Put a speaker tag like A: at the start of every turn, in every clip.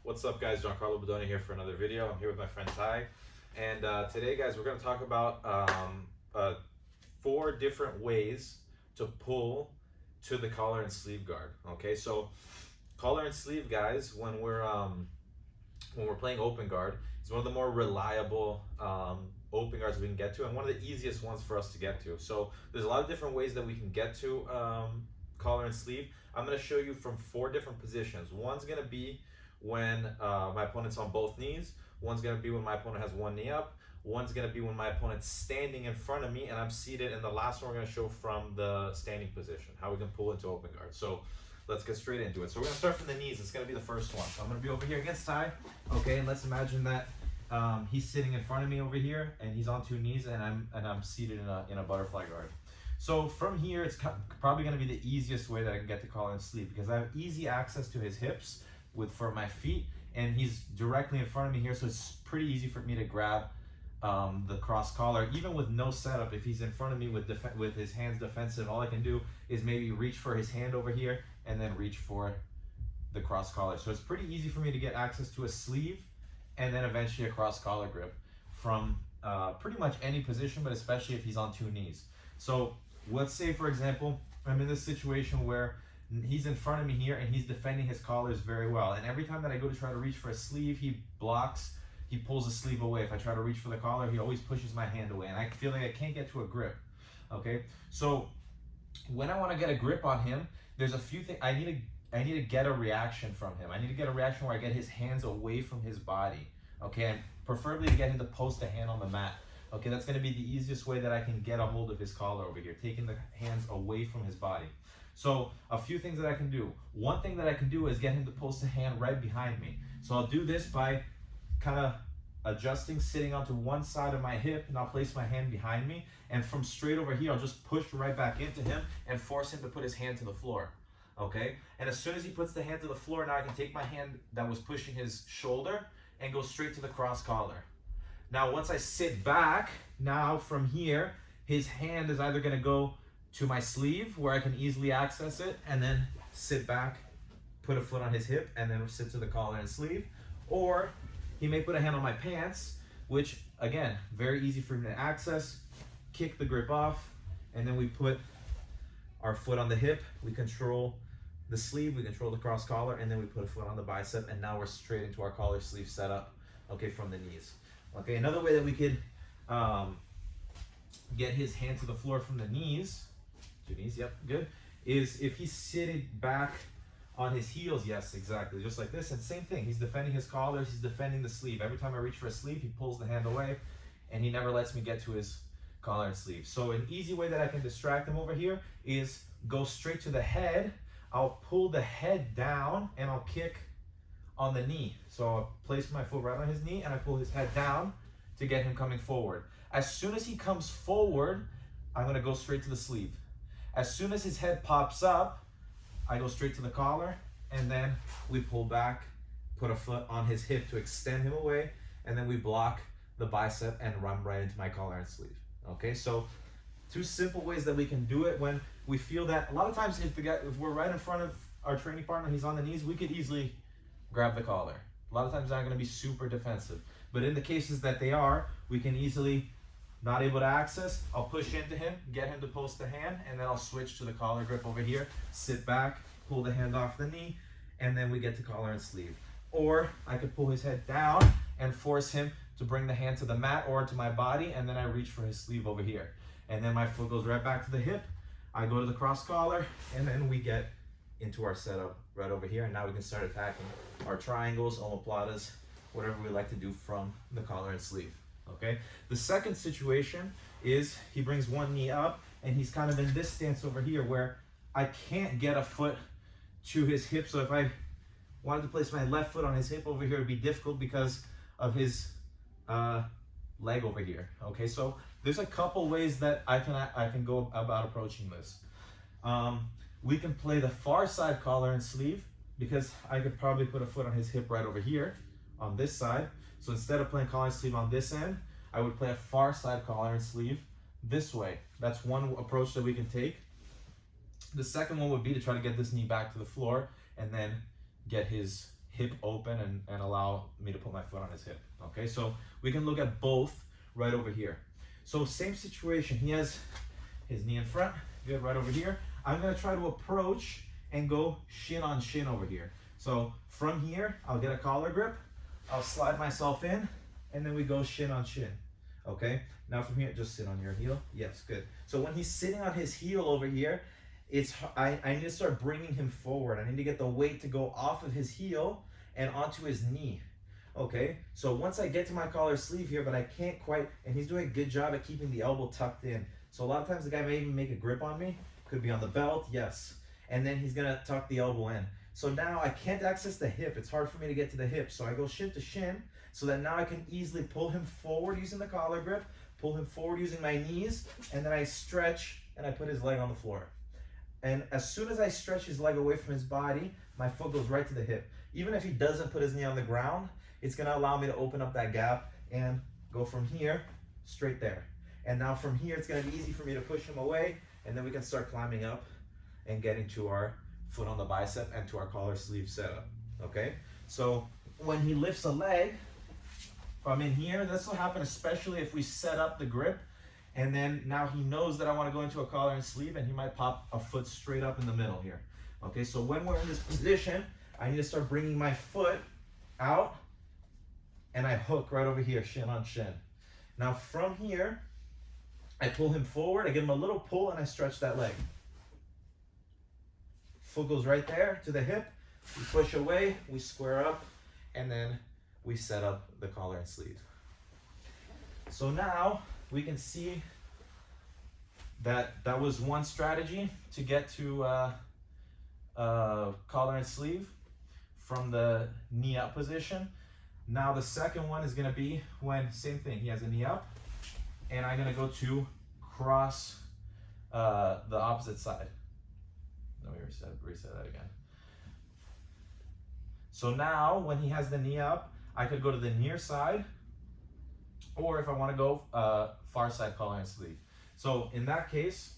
A: What's up, guys? Giancarlo Bedoni here for another video. I'm here with my friend Ty, and today, guys, we're going to talk about 4 different ways to pull to the collar and sleeve guard. Okay, so collar and sleeve, guys, when we're playing open guard, is one of the more reliable open guards we can get to, and one of the easiest ones for us to get to. So there's a lot of different ways that we can get to collar and sleeve. I'm going to show you from 4 different positions. One's going to be when my opponent's on both knees. One's going to be when my opponent has one knee up. One's going to be when my opponent's standing in front of me and I'm seated. And the last one we're going to show from the standing position, how we can pull into open guard. So let's get straight into it. So we're going to start from the knees. It's going to be the first one. So I'm going to be over here against Ty. Okay, and let's imagine that he's sitting in front of me over here and he's on 2 knees and I'm seated in a butterfly guard. So from here, it's probably going to be the easiest way that I can get to collar and sleeve because I have easy access to his hips for my feet, and he's directly in front of me here, so it's pretty easy for me to grab the cross collar. Even with no setup, if he's in front of me with his hands defensive, all I can do is maybe reach for his hand over here and then reach for the cross collar. So it's pretty easy for me to get access to a sleeve and then eventually a cross collar grip from pretty much any position, but especially if he's on 2 knees. So let's say, for example, I'm in this situation where he's in front of me here and he's defending his collars very well. And every time that I go to try to reach for a sleeve, he blocks, he pulls the sleeve away. If I try to reach for the collar, he always pushes my hand away. And I feel like I can't get to a grip, okay? So when I want to get a grip on him, there's a few things. I need to get a reaction from him. I need to get a reaction where I get his hands away from his body, okay? And preferably get him to post a hand on the mat. Okay, that's going to be the easiest way that I can get a hold of his collar over here, taking the hands away from his body. So a few things that I can do. One thing that I can do is get him to post a hand right behind me. So I'll do this by kind of adjusting, sitting onto one side of my hip, and I'll place my hand behind me. And from straight over here, I'll just push right back into him and force him to put his hand to the floor. Okay? And as soon as he puts the hand to the floor, now I can take my hand that was pushing his shoulder and go straight to the cross collar. Now, once I sit back, now from here, his hand is either going to go to my sleeve where I can easily access it and then sit back, put a foot on his hip, and then sit to the collar and sleeve. Or he may put a hand on my pants, which, again, very easy for him to access, kick the grip off, and then we put our foot on the hip, we control the sleeve, we control the cross collar, and then we put a foot on the bicep, and now we're straight into our collar sleeve setup, okay, from the knees. Okay, another way that we could get his hand to the floor from the knees, 2 knees, yep, good, is if he's sitting back on his heels, yes, exactly, just like this, and same thing, he's defending his collars, he's defending the sleeve. Every time I reach for a sleeve, he pulls the hand away, and he never lets me get to his collar and sleeve. So an easy way that I can distract him over here is go straight to the head. I'll pull the head down, and I'll kick on the knee. So I'll place my foot right on his knee and I pull his head down to get him coming forward. As soon as he comes forward, I'm gonna go straight to the sleeve. As soon as his head pops up, I go straight to the collar, and then we pull back, put a foot on his hip to extend him away, and then we block the bicep and run right into my collar and sleeve. Okay, so 2 simple ways that we can do it when we feel that a lot of times if we're right in front of our training partner, he's on the knees, we could easily grab the collar. A lot of times they're not going to be super defensive. But in the cases that they are, we can easily, not able to access, I'll push into him, get him to post the hand, and then I'll switch to the collar grip over here, sit back, pull the hand off the knee, and then we get to collar and sleeve. Or I could pull his head down and force him to bring the hand to the mat or to my body, and then I reach for his sleeve over here. And then my foot goes right back to the hip, I go to the cross collar, and then we get into our setup right over here, and now we can start attacking our triangles, omoplatas, whatever we like to do from the collar and sleeve. Okay, the second situation is he brings one knee up and he's kind of in this stance over here where I can't get a foot to his hip. So if I wanted to place my left foot on his hip over here, it'd be difficult because of his leg over here. Okay, so there's a couple ways that I can go about approaching this. We can play the far side collar and sleeve because I could probably put a foot on his hip right over here on this side. So instead of playing collar and sleeve on this end, I would play a far side collar and sleeve this way. That's one approach that we can take. The second one would be to try to get this knee back to the floor and then get his hip open and allow me to put my foot on his hip. Okay, so we can look at both right over here. So same situation, he has his knee in front, good, right over here. I'm gonna try to approach and go shin on shin over here. So from here, I'll get a collar grip, I'll slide myself in, and then we go shin on shin. Okay, now from here, just sit on your heel. Yes, good. So when he's sitting on his heel over here, I need to start bringing him forward. I need to get the weight to go off of his heel and onto his knee. Okay, so once I get to my collar sleeve here, but I can't quite, and he's doing a good job at keeping the elbow tucked in. So a lot of times the guy may even make a grip on me. Could be on the belt, yes. And then he's gonna tuck the elbow in. So now I can't access the hip. It's hard for me to get to the hip. So I go shin to shin, so that now I can easily pull him forward using the collar grip, pull him forward using my knees, and then I stretch and I put his leg on the floor. And as soon as I stretch his leg away from his body, my foot goes right to the hip. Even if he doesn't put his knee on the ground, it's gonna allow me to open up that gap and go from here straight there. And now from here, it's gonna be easy for me to push him away, and then we can start climbing up and getting to our foot on the bicep and to our collar sleeve setup, okay? So when he lifts a leg, if I'm in here, this will happen especially if we set up the grip, and then now he knows that I want to go into a collar and sleeve, and he might pop a foot straight up in the middle here. Okay, so when we're in this position, I need to start bringing my foot out, and I hook right over here, shin on shin. Now from here, I pull him forward, I give him a little pull, and I stretch that leg. Foot goes right there to the hip, we push away, we square up, and then we set up the collar and sleeve. So now we can see that that was one strategy to get to collar and sleeve from the knee up position. Now the second one is gonna be when, same thing, he has a knee up, and I'm gonna go to cross the opposite side. Let me reset that again. So now when he has the knee up, I could go to the near side, or if I want to go far side collar and sleeve. So in that case,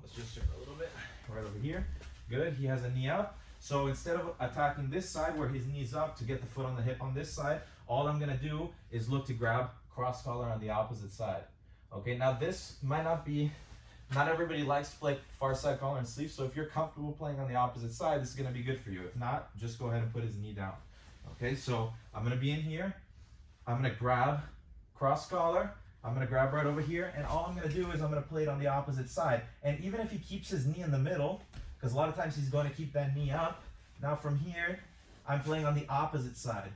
A: let's just turn a little bit right over here. Good, he has a knee up. So instead of attacking this side where his knee's up to get the foot on the hip on this side, all I'm gonna do is look to grab cross collar on the opposite side. Okay, now this might not be, not everybody likes to play far side collar and sleeve, so if you're comfortable playing on the opposite side, this is gonna be good for you. If not, just go ahead and put his knee down. Okay, so I'm gonna be in here, I'm gonna grab cross collar, I'm gonna grab right over here, and all I'm gonna do is I'm gonna play it on the opposite side. And even if he keeps his knee in the middle, because a lot of times he's going to keep that knee up, now from here, I'm playing on the opposite side.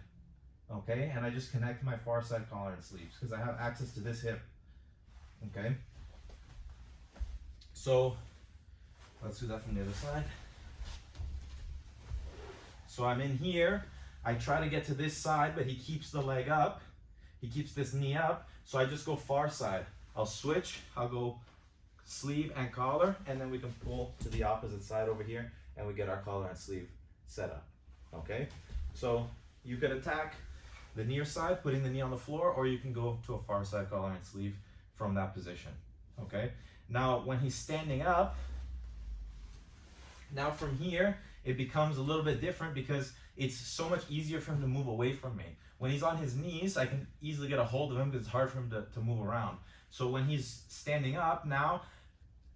A: Okay, and I just connect my far side collar and sleeves because I have access to this hip. Okay, so let's do that from the other side. So I'm in here, I try to get to this side, but he keeps the leg up, he keeps this knee up, so I just go far side. I'll switch, I'll go sleeve and collar, and then we can pull to the opposite side over here, and we get our collar and sleeve set up. Okay, so you could attack the near side, putting the knee on the floor, or you can go to a far side collar and sleeve from that position. Okay, now when he's standing up, now from here it becomes a little bit different because it's so much easier for him to move away from me. When he's on his knees, I can easily get a hold of him because it's hard for him to move around. So when he's standing up now,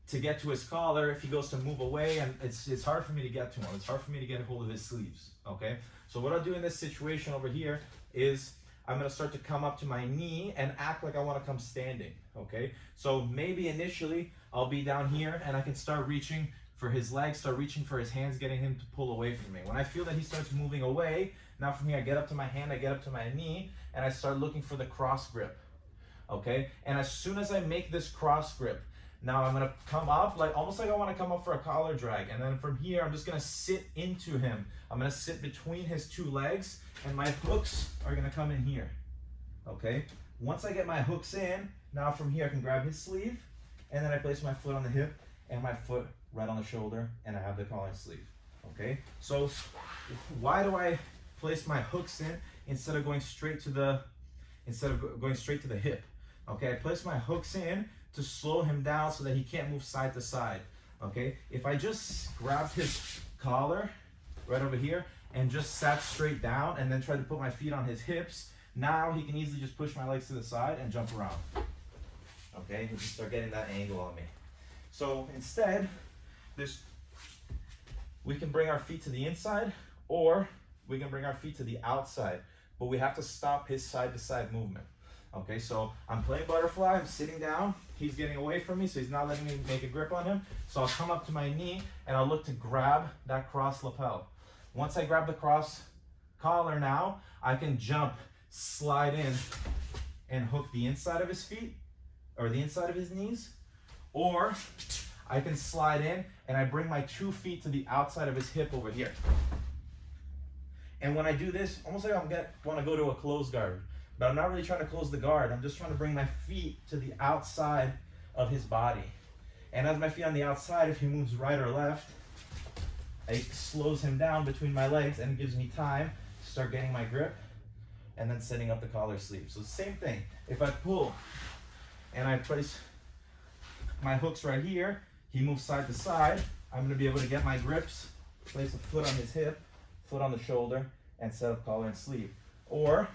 A: to get to his collar, if he goes to move away, and it's hard for me to get to him. It's hard for me to get a hold of his sleeves, okay? So what I'll do in this situation over here is I'm gonna start to come up to my knee and act like I wanna come standing, okay? So maybe initially I'll be down here and I can start reaching for his legs, start reaching for his hands, getting him to pull away from me. When I feel that he starts moving away, now from here I get up to my hand, I get up to my knee, and I start looking for the cross grip, okay? And as soon as I make this cross grip, now I'm gonna come up, like almost like I wanna come up for a collar drag. And then from here, I'm just gonna sit into him. I'm gonna sit between his two legs, and my hooks are gonna come in here, okay? Once I get my hooks in, now from here I can grab his sleeve, and then I place my foot on the hip, and my foot right on the shoulder, and I have the collar and sleeve, okay? So why do I place my hooks in instead of going straight to the hip? Okay, I place my hooks in to slow him down so that he can't move side to side, okay? If I just grab his collar right over here
B: and just sat straight down and then tried to put my feet on his hips, now he can easily just push my legs to the side and jump around. Okay, he can start getting that angle on me. So instead, we can bring our feet to the inside, or we can bring our feet to the outside, but we have to stop his side to side movement. Okay, so I'm playing butterfly, I'm sitting down, he's getting away from me, so he's not letting me make a grip on him. So I'll come up to my knee and I'll look to grab that cross lapel. Once I grab the cross collar now, I can jump, slide in, and hook the inside of his feet, or the inside of his knees, or I can slide in and I bring my 2 feet to the outside of his hip over here. And when I do this, almost like I want to go to a closed guard, but I'm not really trying to close the guard. I'm just trying to bring my feet to the outside of his body. And as my feet on the outside, if he moves right or left, it slows him down between my legs and gives me time to start getting my grip and then setting up the collar sleeve. So same thing. If I pull and I place my hooks right here, he moves side to side, I'm gonna be able to get my grips, place a foot on his hip, foot on the shoulder, and set up collar and sleeve. Or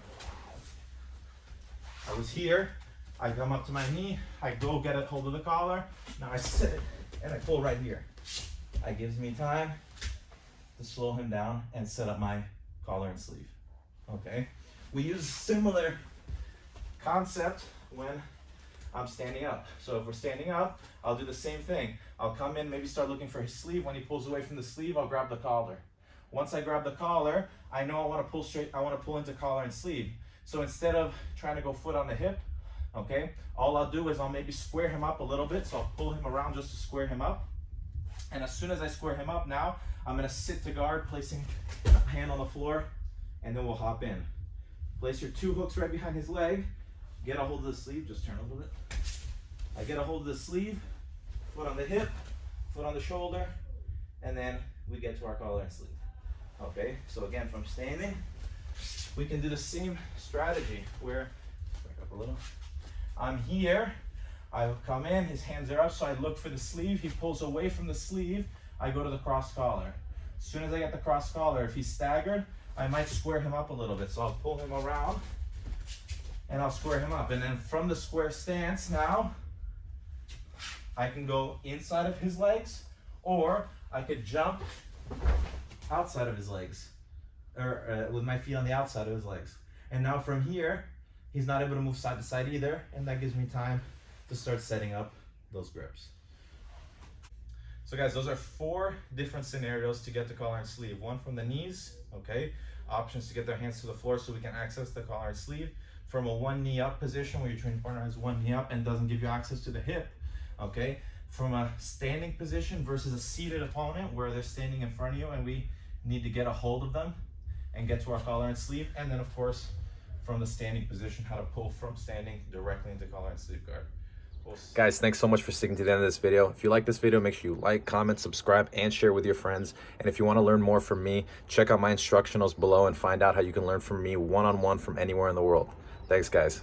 B: I was here, I come up to my knee, I go get a hold of the collar, now I sit and I pull right here. It gives me time to slow him down and set up my collar and sleeve. Okay? We use similar concept when I'm standing up. So if we're standing up, I'll do the same thing. I'll come in, maybe start looking for his sleeve. When he pulls away from the sleeve, I'll grab the collar. Once I grab the collar, I know I want to pull straight, I want to pull into collar and sleeve. So instead of trying to go foot on the hip, okay, all I'll do is I'll maybe square him up a little bit. So I'll pull him around just to square him up. And as soon as I square him up now, I'm gonna sit to guard, placing a hand on the floor, and then we'll hop in. Place your 2 hooks right behind his leg, get a hold of the sleeve, just turn a little bit. I get a hold of the sleeve, foot on the hip, foot on the shoulder, and then we get to our collar and sleeve. Okay, so again, from standing, we can do the same strategy where, back up a little. I'm here, I come in, his hands are up, so I look for the sleeve, he pulls away from the sleeve, I go to the cross collar. As soon as I get the cross collar, if he's staggered, I might square him up a little bit. So I'll pull him around and I'll square him up. And then from the square stance now, I can go inside of his legs, or I could jump outside of his legs, or with my feet on the outside of his legs. And now from here, he's not able to move side to side either, and that gives me time to start setting up those grips. So guys, those are 4 different scenarios to get the collar and sleeve. One from the knees, okay? Options to get their hands to the floor so we can access the collar and sleeve. From a 1 knee up position where your training partner has 1 knee up and doesn't give you access to the hip, okay? From a standing position versus a seated opponent where they're standing in front of you and we need to get a hold of them and get to our collar and sleeve. And then of course, from the standing position, how to pull from standing directly into collar and sleeve guard.
A: Guys, thanks so much for sticking to the end of this video. If you like this video, make sure you like, comment, subscribe, and share with your friends. And if you want to learn more from me, check out my instructionals below and find out how you can learn from me one-on-one from anywhere in the world. Thanks, guys.